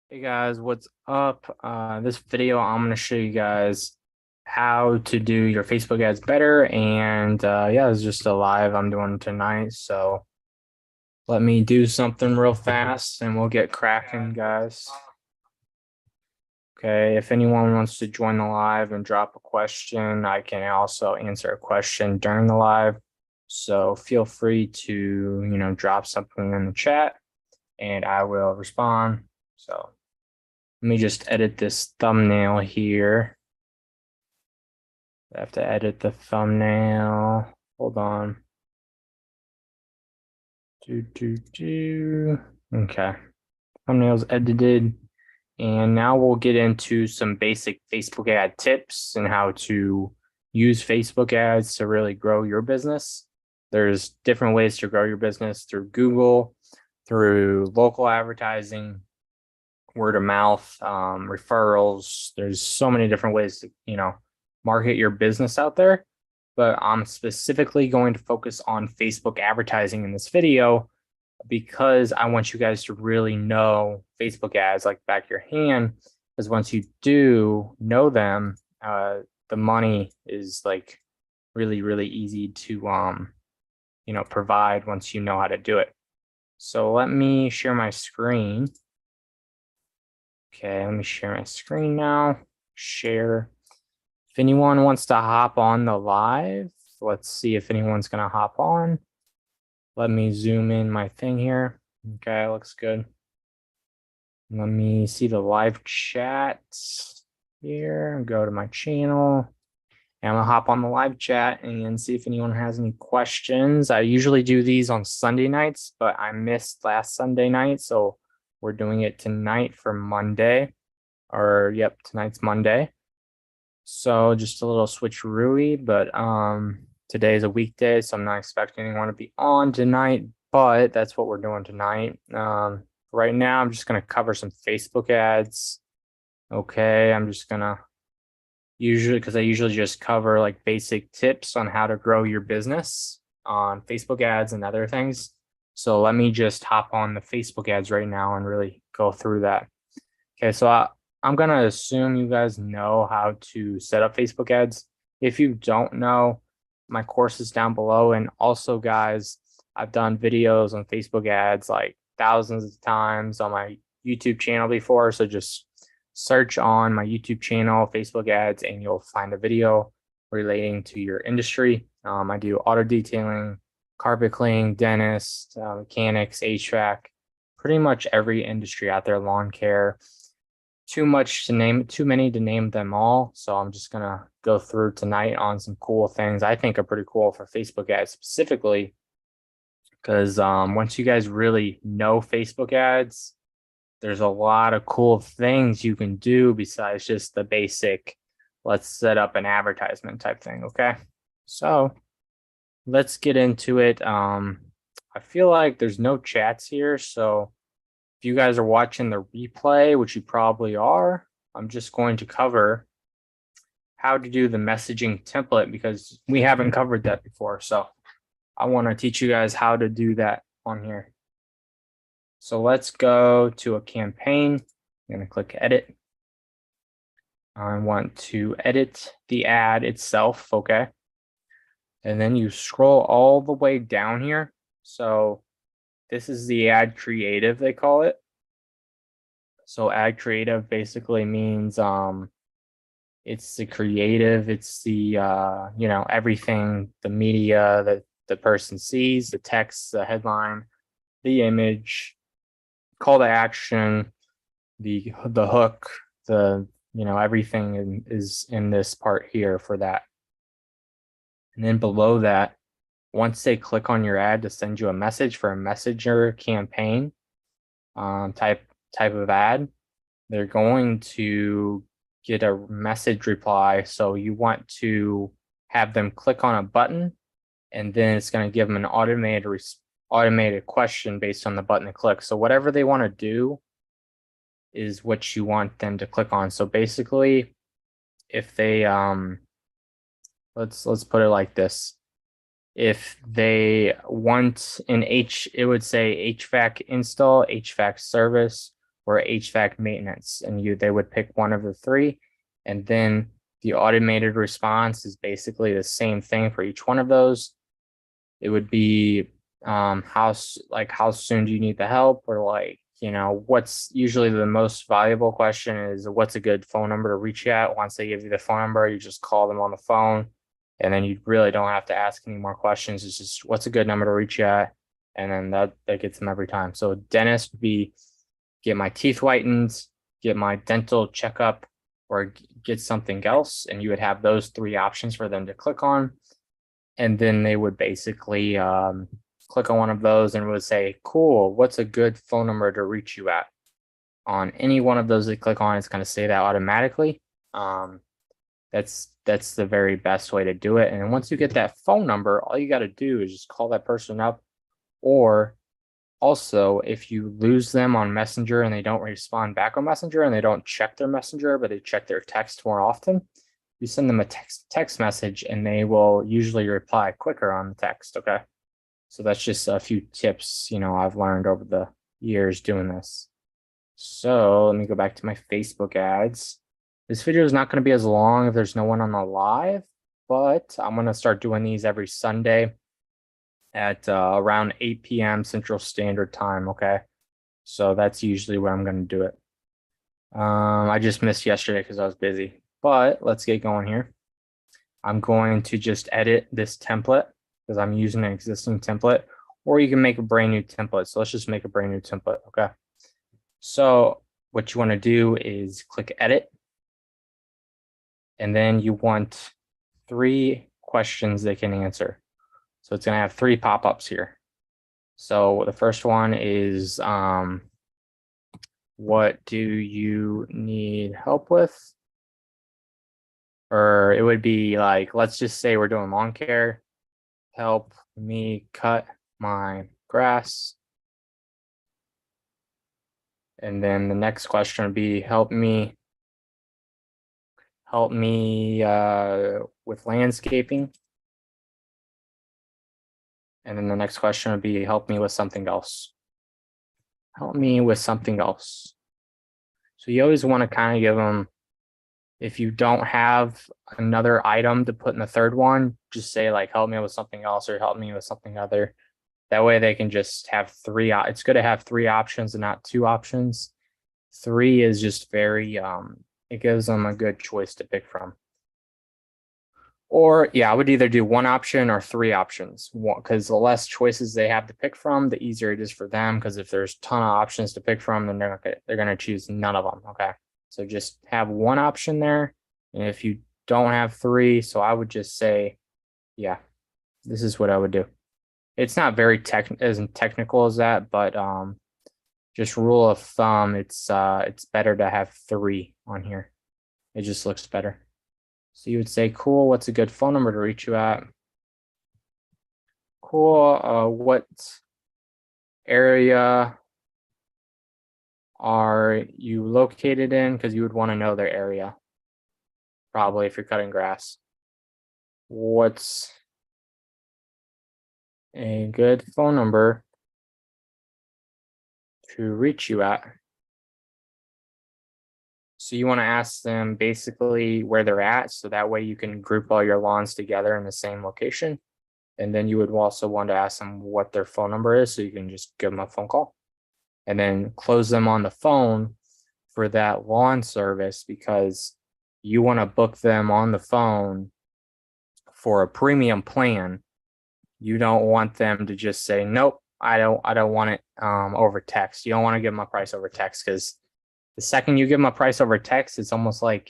Hey guys, what's up? This video, I'm going to show you guys how to do your Facebook ads better. And yeah, it's just a live I'm doing tonight. So let me do something real fast and we'll get cracking, guys. Okay, if anyone wants to join the live and drop a question, I can also answer a question during the live. So feel free to, drop something in the chat and I will respond. So let me just edit this thumbnail here. I have to edit the thumbnail. Hold on. Okay. Thumbnail's edited. And now we'll get into some basic Facebook ad tips and how to use Facebook ads to really grow your business. There's different ways to grow your business through Google, through local advertising, word of mouth, referrals. There's so many different ways to, market your business out there. But I'm specifically going to focus on Facebook advertising in this video because I want you guys to really know Facebook ads like back of your hand. Because once you do know them, the money is like really, really easy to provide once you know how to do it. So let me share my screen. Okay, let me share my screen now. Share. If anyone wants to hop on the live, let's see if anyone's going to hop on. Let me zoom in my thing here. Okay, looks good. Let me see the live chat here. Go to my channel. And I'm going to hop on the live chat and see if anyone has any questions. I usually do these on Sunday nights, but I missed last Sunday night. So we're doing it tonight for Monday. Or, yep, tonight's Monday. So just a little switcheroo, but today is a weekday, so I'm not expecting anyone to be on tonight, but that's what we're doing tonight. Right now, I'm just going to cover some Facebook ads. Okay, I'm just going to because I usually just cover like basic tips on how to grow your business on Facebook ads and other things. So let me just hop on the Facebook ads right now and really go through that. Okay, so I'm going to assume you guys know how to set up Facebook ads. If you don't know, my course is down below. And also, guys, I've done videos on Facebook ads like thousands of times on my YouTube channel before. So just search on my YouTube channel, Facebook ads, and you'll find a video relating to your industry. I do auto detailing, carpet cleaning, dentist, mechanics, HVAC, pretty much every industry out there, lawn care. Too many to name them all. So I'm just gonna go through tonight on some cool things I think are pretty cool for Facebook ads specifically. Because once you guys really know Facebook ads, there's a lot of cool things you can do besides just the basic, let's set up an advertisement type thing. Okay. So let's get into it. I feel like there's no chats here. So if you guys are watching the replay, which you probably are, I'm just going to cover how to do the messaging template because we haven't covered that before. So I want to teach you guys how to do that on here. So let's go to a campaign. I'm going to click edit. I want to edit the ad itself. Okay. And then you scroll all the way down here. So this is the ad creative, they call it. So ad creative basically means it's the creative, it's the everything, the media that the person sees, the text, the headline, the image, call to action, the hook, everything is in this part here for that. And then below that, once they click on your ad to send you a message for a messenger campaign type of ad, they're going to get a message reply. So you want to have them click on a button, and then it's going to give them an automated question based on the button they click. So whatever they want to do is what you want them to click on. So basically, if they let's put it like this. If they want it would say HVAC install, HVAC service, or HVAC maintenance, and they would pick one of the three, and then the automated response is basically the same thing for each one of those. It would be how soon do you need the help, or what's usually the most valuable question is what's a good phone number to reach you at. Once they give you the phone number, you just call them on the phone, and then you really don't have to ask any more questions. It's just what's a good number to reach you at, and then that gets them every time. So dentist would be get my teeth whitened, get my dental checkup, or get something else, and you would have those three options for them to click on. And then they would basically click on one of those and would say, cool, what's a good phone number to reach you at? On any one of those they click on, it's going to say that automatically. That's the very best way to do it. And once you get that phone number, all you got to do is just call that person up. Or also, if you lose them on Messenger and they don't respond back on Messenger and they don't check their Messenger, but they check their text more often, you send them a text message and they will usually reply quicker on the text. Okay. So that's just a few tips, I've learned over the years doing this. So let me go back to my Facebook ads. This video is not going to be as long if there's no one on the live, but I'm going to start doing these every Sunday at around 8 p.m. Central Standard Time. Okay. So that's usually where I'm going to do it. I just missed yesterday because I was busy. But let's get going here. I'm going to just edit this template because I'm using an existing template, or you can make a brand new template. So let's just make a brand new template. Okay. So what you want to do is click edit. And then you want 3 questions they can answer. So it's going to have 3 pop-ups here. So the first one is, what do you need help with? Or it would be like, let's just say we're doing lawn care. Help me cut my grass. And then the next question would be, help me with landscaping. And then the next question would be, help me with something else. Help me with something else. So you always want to kind of give them, if you don't have another item to put in the third one, just say like, help me with something else or help me with something other. That way they can just have 3. It's good to have 3 options and not 2 options. 3 is just very, it gives them a good choice to pick from. Or yeah, I would either do 1 option or 3 options, because the less choices they have to pick from, the easier it is for them. Because if there's a ton of options to pick from, then they're going to choose none of them. Okay. So just have 1 option there. And if you don't have 3, so I would just say, yeah, this is what I would do. It's not very technical as that, but just rule of thumb, it's better to have 3 on here. It just looks better. So you would say, cool, what's a good phone number to reach you at? Cool, what area are you located in? Because you would want to know their area, probably if you're cutting grass. What's a good phone number to reach you at? So you want to ask them basically where they're at, so that way you can group all your lawns together in the same location. And then you would also want to ask them what their phone number is, so you can just give them a phone call. And then close them on the phone for that lawn service, because you want to book them on the phone for a premium plan. You don't want them to just say, nope, I don't want it over text. You don't want to give them a price over text, because the second you give them a price over text, it's almost like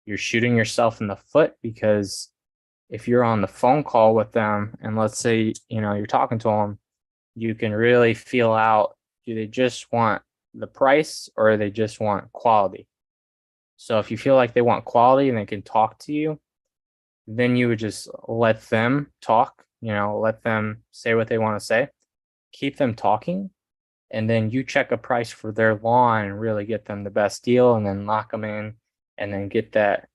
you're shooting yourself in the foot, because if you're on the phone call with them and let's say, you're talking to them, you can really feel out, do they just want the price or they just want quality? So if you feel like they want quality and they can talk to you, then you would just let them talk, let them say what they want to say, keep them talking. And then you check a price for their lawn and really get them the best deal, and then lock them in and then get that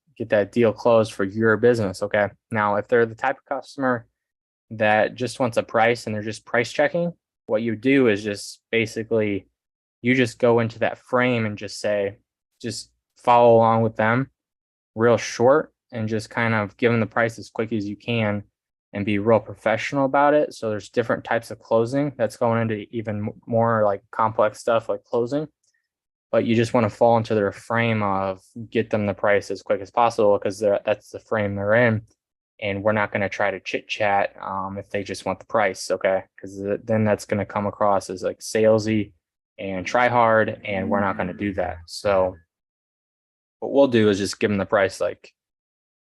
deal closed for your business. Okay. Now, if they're the type of customer that just wants a price and they're just price checking, what you do is just basically you just go into that frame and just follow along with them real short and just kind of give them the price as quick as you can and be real professional about it. So there's different types of closing that's going into even more like complex stuff like closing. But you just want to fall into their frame of get them the price as quick as possible because that's the frame they're in. And we're not going to try to chit chat if they just want the price, okay? Because then that's going to come across as like salesy and try hard, and we're not going to do that. So what we'll do is just give them the price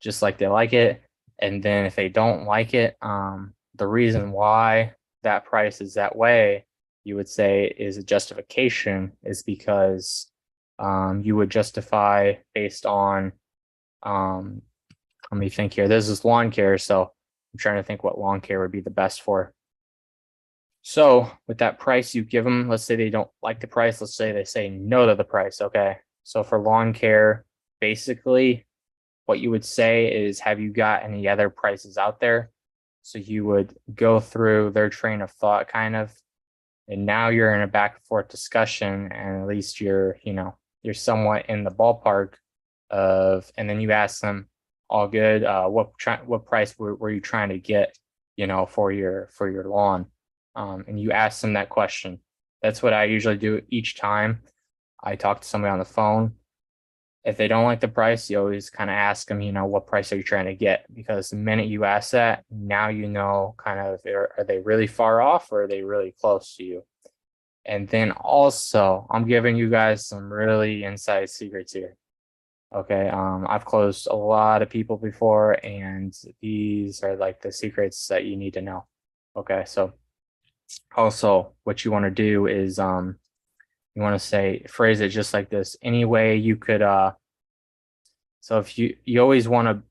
just like they like it. And then if they don't like it, the reason why that price is that way, you would say is a justification is because you would justify based on, let me think here. This is lawn care, so I'm trying to think what lawn care would be the best for. So with that price you give them, let's say they don't like the price. Let's say they say no to the price. Okay. So for lawn care, basically what you would say is, have you got any other prices out there? So you would go through their train of thought kind of, and now you're in a back and forth discussion, and at least you're somewhat in the ballpark of, and then you ask them, all good, what price were you trying to get, for your lawn? And you ask them that question. That's what I usually do each time I talk to somebody on the phone. If they don't like the price, you always kind of ask them, what price are you trying to get? Because the minute you ask that, now kind of, are they really far off or are they really close to you? And then also, I'm giving you guys some really inside secrets here. Okay, I've closed a lot of people before, and these are like the secrets that you need to know. Okay, so also what you want to do is you want to phrase it just like this. Any way you could so if you always want to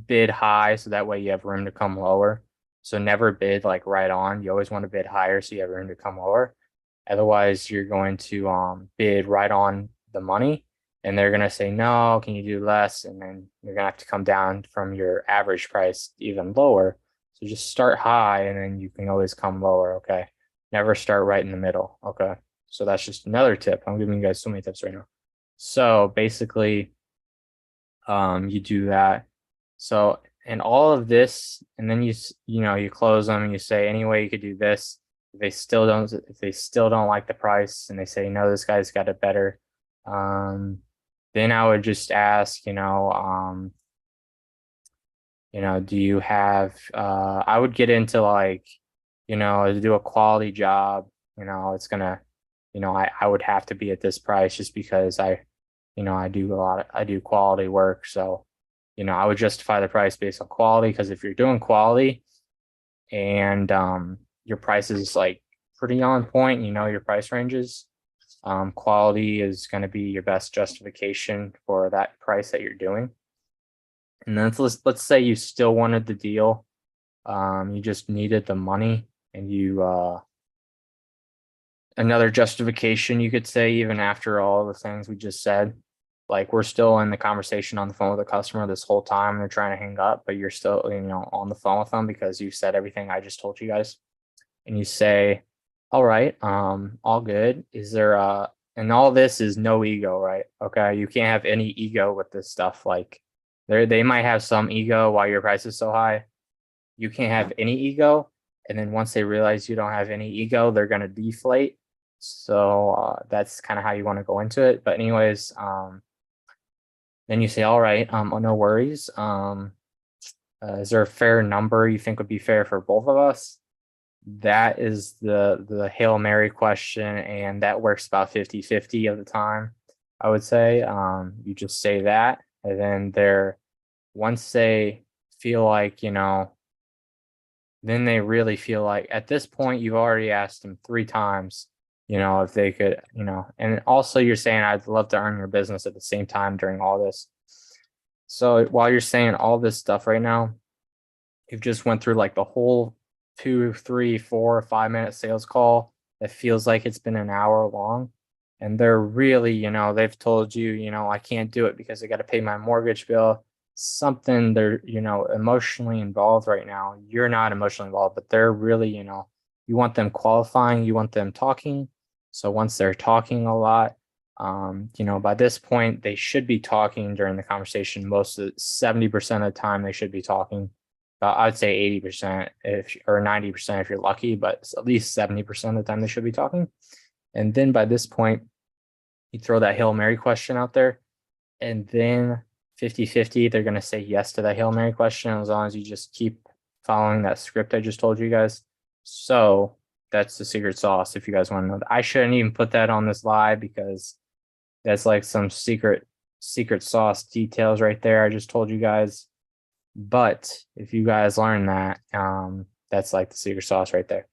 bid high, so that way you have room to come lower. So never bid like right on. You always want to bid higher so you have room to come lower. Otherwise you're going to bid right on the money, and they're going to say no, can you do less? And then you're going to have to come down from your average price even lower. So just start high and then you can always come lower. Okay, never start right in the middle. Okay, so that's just another tip. I'm giving you guys so many tips right now. So basically you do that. So, and all of this, and then you close them and you say, anyway, you could do this. If they still don't like the price and they say, no, this guy's got it better, then I would just ask, do you have, I would get into like, to do a quality job, it's gonna, I would have to be at this price just because I do quality work. So, I would justify the price based on quality, because if you're doing quality and your price is like pretty on point, your price ranges, quality is going to be your best justification for that price that you're doing. And then let's say you still wanted the deal, you just needed the money, and you another justification you could say, even after all the things we just said, like we're still in the conversation on the phone with the customer this whole time, they're trying to hang up, but you're still on the phone with them because you said everything I just told you guys. And you say, all right, all good. Is there and all this is no ego, right? Okay, you can't have any ego with this stuff. Like they might have some ego while your price is so high. You can't have any ego, and then once they realize you don't have any ego, they're gonna deflate. So that's kind of how you want to go into it. But anyways, then you say, all right, no worries. Is there a fair number you think would be fair for both of us? That is the Hail Mary question, and that works about 50-50 of the time, I would say. You just say that, and then once they feel like, then they really feel like, at this point, you've already asked them 3 times, if they could, and also you're saying, I'd love to earn your business at the same time during all this. So while you're saying all this stuff right now, you've just went through like the whole 2, 3, 4, 5-minute sales call that feels like it's been an hour long. And they're really, they've told you, I can't do it because I got to pay my mortgage bill. Something they're, emotionally involved right now. You're not emotionally involved, but they're really, you want them qualifying, you want them talking, So once they're talking a lot, you know, by this point, they should be talking during the conversation. Most of 70% of the time, they should be talking. I'd say 80% or 90% if you're lucky, but at least 70% of the time they should be talking. And then by this point, you throw that Hail Mary question out there, and then 50-50, they're going to say yes to that Hail Mary question as long as you just keep following that script I just told you guys. So that's the secret sauce if you guys want to know that. I shouldn't even put that on this live because that's like some secret sauce details right there I just told you guys. But if you guys learn that, that's like the secret sauce right there.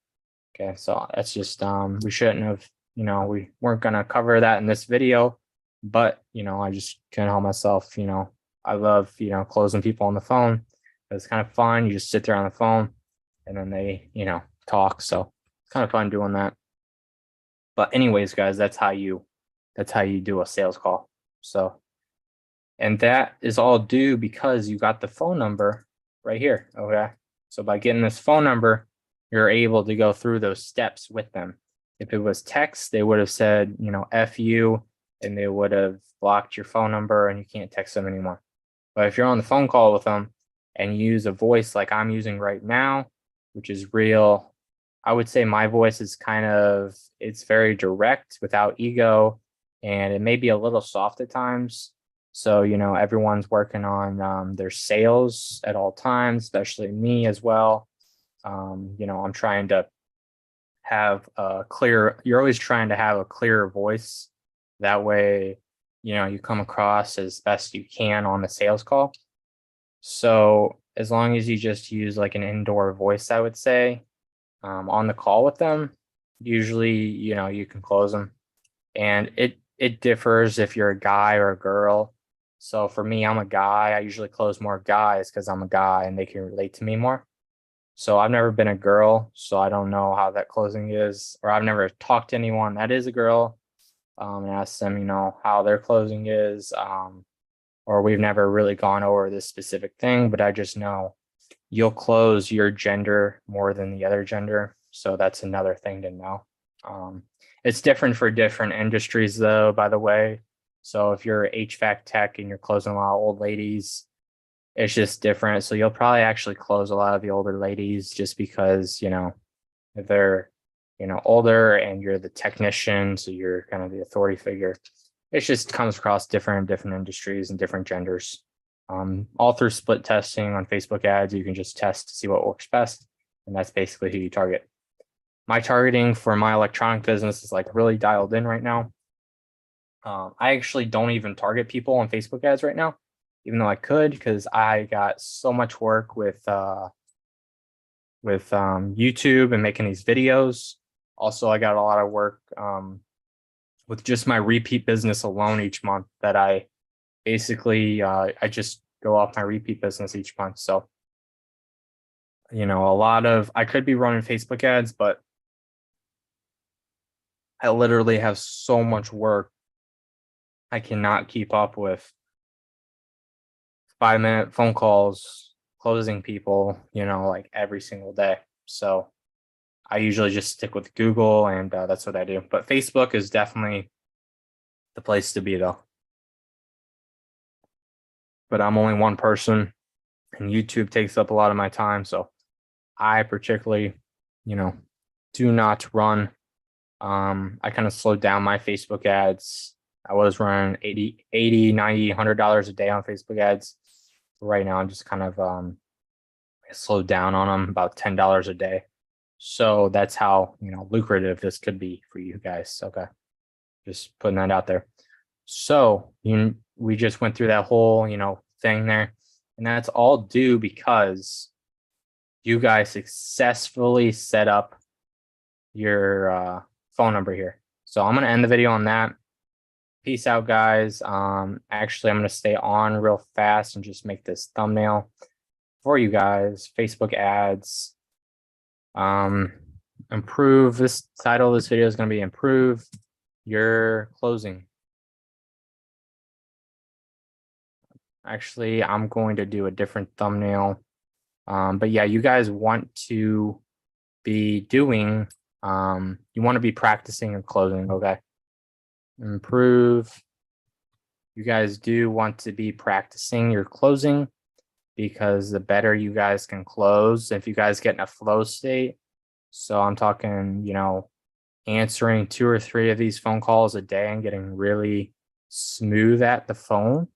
Okay, so that's just we shouldn't have, you know, we weren't gonna cover that in this video, but you know, I just couldn't help myself. You know, I love, you know, closing people on the phone. It's kind of fun. You just sit there on the phone and then they, you know, talk. So it's kind of fun doing that. But anyways, guys, that's how you do a sales call. So, and that is all due because you got the phone number right here. Okay. So by getting this phone number, you're able to go through those steps with them. If it was text, they would have said, you know, F you, and they would have blocked your phone number and you can't text them anymore. But if you're on the phone call with them and you use a voice like I'm using right now, which is real, I would say my voice is it's very direct without ego, and it may be a little soft at times. So, you know, everyone's working on their sales at all times, especially me as well. You know, I'm trying to have you're always trying to have a clearer voice. That way, you know, you come across as best you can on the sales call. So as long as you just use like an indoor voice, I would say, on the call with them, usually, you know, you can close them. And it differs if you're a guy or a girl. So for me, I'm a guy. I usually close more guys because I'm a guy and they can relate to me more. So I've never been a girl, so I don't know how that closing is, or I've never talked to anyone that is a girl, and asked them, you know, how their closing is, or we've never really gone over this specific thing, but I just know you'll close your gender more than the other gender. So that's another thing to know. It's different for different industries though, by the way. So if you're HVAC tech and you're closing a lot of old ladies, it's just different. So you'll probably actually close a lot of the older ladies just because, you know, if they're, you know, older and you're the technician, so you're kind of the authority figure. It just comes across different industries and different genders. All through split testing on Facebook ads, you can just test to see what works best. And that's basically who you target. My targeting for my electronic business is like really dialed in right now. I actually don't even target people on Facebook ads right now, even though I could, because I got so much work with YouTube and making these videos. Also, I got a lot of work with just my repeat business alone each month that I basically, I just go off my repeat business each month. So, you know, I could be running Facebook ads, but I literally have so much work. I cannot keep up with 5-minute phone calls, closing people, you know, like every single day. So I usually just stick with Google, and that's what I do. But Facebook is definitely the place to be though. But I'm only one person and YouTube takes up a lot of my time. So I particularly, you know, do not run. I kind of slowed down my Facebook ads. I was running $80, $90, $100 a day on Facebook ads. Right now, I'm just kind of slowed down on them, about $10 a day. So that's how, you know, lucrative this could be for you guys. Okay, just putting that out there. So we just went through that whole, you know, thing there, and that's all due because you guys successfully set up your phone number here. So I'm going to end the video on that. Peace out, guys. Actually, I'm going to stay on real fast and just make this thumbnail for you guys. Facebook ads. Improve. This title of this video is going to be improve your closing. Actually, I'm going to do a different thumbnail. But yeah, you guys want to be doing You want to be practicing your closing, okay? Improve. You guys do want to be practicing your closing because the better you guys can close, if you guys get in a flow state. So I'm talking, answering 2 or 3 of these phone calls a day and getting really smooth at the phone.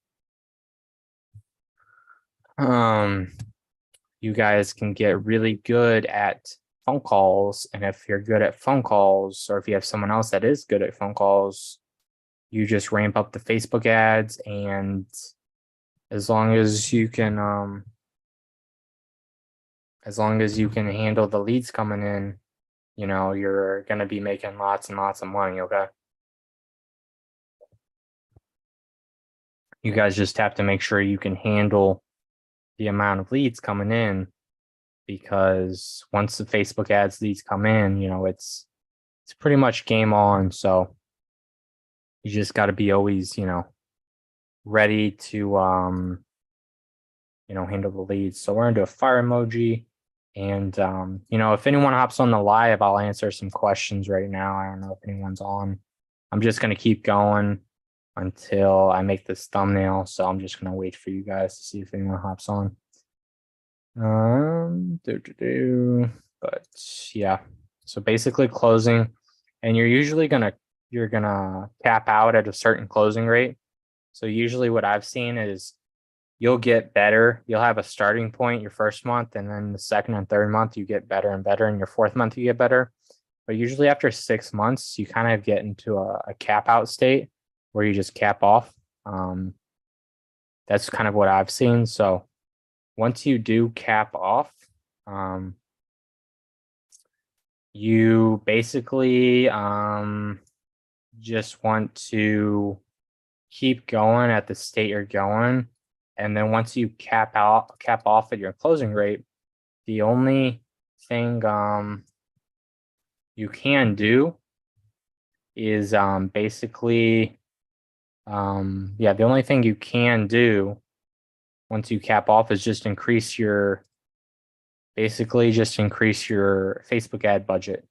You guys can get really good at phone calls. And if you're good at phone calls, or if you have someone else that is good at phone calls, you just ramp up the Facebook ads. And as long as you can handle the leads coming in, you're going to be making lots and lots of money. Okay. You guys just have to make sure you can handle the amount of leads coming in, because once the Facebook ads leads come in, it's pretty much game on. So you just got to be always, ready to, handle the leads. So we're going to do a fire emoji. And, if anyone hops on the live, I'll answer some questions right now. I don't know if anyone's on. I'm just going to keep going until I make this thumbnail. So I'm just going to wait for you guys to see if anyone hops on. But yeah, so basically closing, and you're gonna cap out at a certain closing rate. So usually what I've seen is you'll get better. You'll have a starting point your first month, and then the second and third month you get better and better, and your fourth month you get better. But usually after 6 months, you kind of get into a cap out state where you just cap off. That's kind of what I've seen. So once you do cap off, you basically just want to keep going at the state you're going. And then once you cap off at your closing rate, the only thing you can do is basically, the only thing you can do once you cap off is just increase your Facebook ad budget.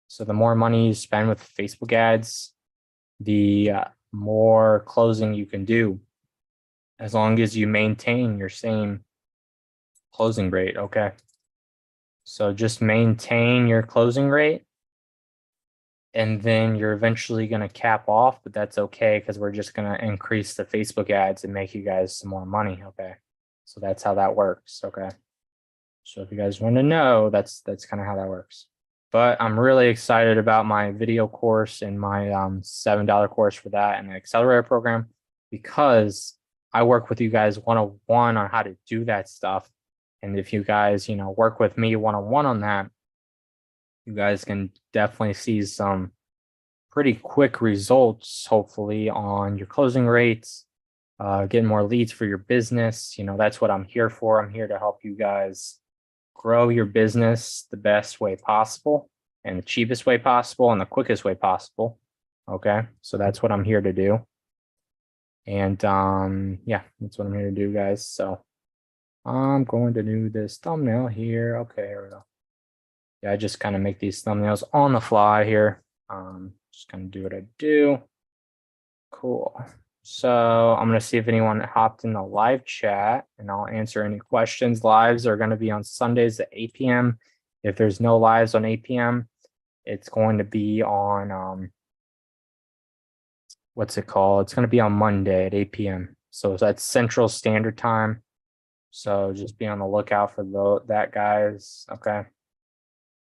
So the more money you spend with Facebook ads, the more closing you can do, as long as you maintain your same closing rate. Okay. So just maintain your closing rate, and then you're eventually going to cap off, but that's okay because we're just going to increase the Facebook ads and make you guys some more money. Okay. So that's how that works. Okay. So if you guys want to know, that's kind of how that works. But I'm really excited about my video course and my $7 course for that and the Accelerator Program, because I work with you guys one-on-one on how to do that stuff. And if you guys, work with me one-on-one on that, you guys can definitely see some pretty quick results, hopefully, on your closing rates, getting more leads for your business. That's what I'm here for. I'm here to help you guys grow your business the best way possible, and the cheapest way possible, and the quickest way possible. Okay. So that's what I'm here to do. And yeah, that's what I'm here to do, guys. So I'm going to do this thumbnail here. Okay, here we go. Yeah, I just kind of make these thumbnails on the fly here. Just gonna do what I do. Cool. So I'm going to see if anyone hopped in the live chat, and I'll answer any questions. Lives are going to be on Sundays at 8 p.m. If there's no lives on 8 p.m., it's going to be on, what's it called? It's going to be on Monday at 8 p.m. So that's Central Standard Time. So just be on the lookout for that, guys. Okay.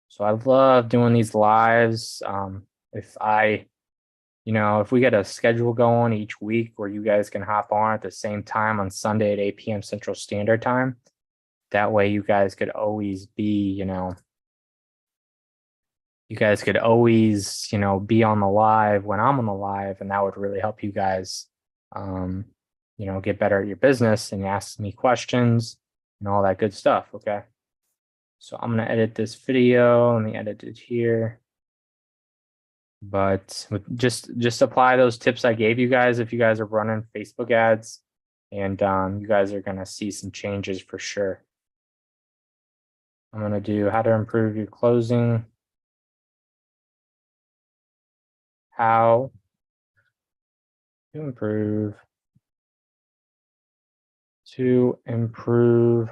So I love doing these lives. If we get a schedule going each week where you guys can hop on at the same time on Sunday at 8 p.m. Central Standard Time, that way you guys could always be, be on the live when I'm on the live, and that would really help you guys, get better at your business and ask me questions and all that good stuff. Okay. So I'm going to edit this video. Let me edit it here. But just apply those tips I gave you guys if you guys are running Facebook ads, and you guys are going to see some changes for sure. I'm going to do how to improve your closing. how to improve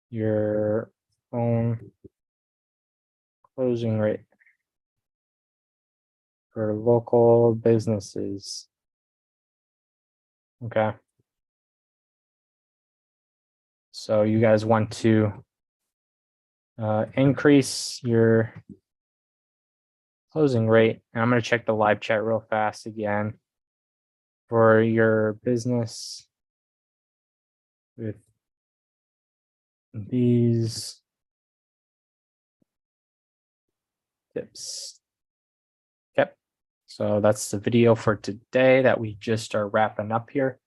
your phone closing rate for local businesses. Okay. So you guys want to increase your closing rate. And I'm going to check the live chat real fast again for your business with these tips. Yep. So that's the video for today that we just are wrapping up here.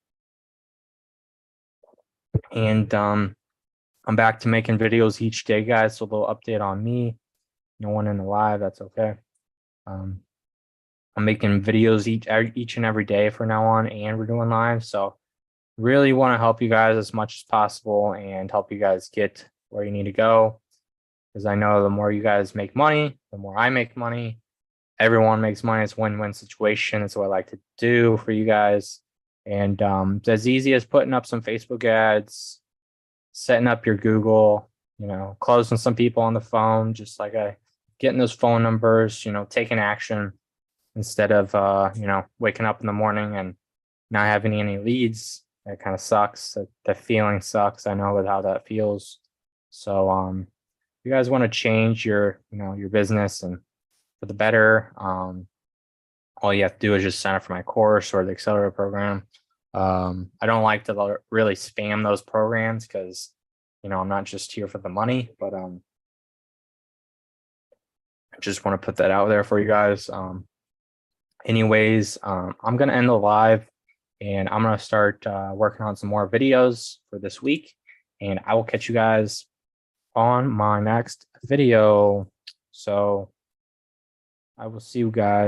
And I'm back to making videos each day, guys. So a little update on me. No one in the live, that's okay. I'm making videos each and every day from now on, and we're doing live. So really want to help you guys as much as possible and help you guys get where you need to go. Because I know the more you guys make money, the more I make money. Everyone makes money. It's a win-win situation. That's what I like to do for you guys. And it's as easy as putting up some Facebook ads, setting up your Google, closing some people on the phone, just like getting those phone numbers, taking action instead of, waking up in the morning and not having any leads. That kind of sucks. That feeling sucks. I know how that feels. So, if you guys want to change your business and for the better, all you have to do is just sign up for my course or the Accelerator Program. I don't like to really spam those programs because, I'm not just here for the money, but I just want to put that out there for you guys. Anyways, I'm going to end the live and I'm going to start working on some more videos for this week. And I will catch you guys on my next video. So I will see you guys.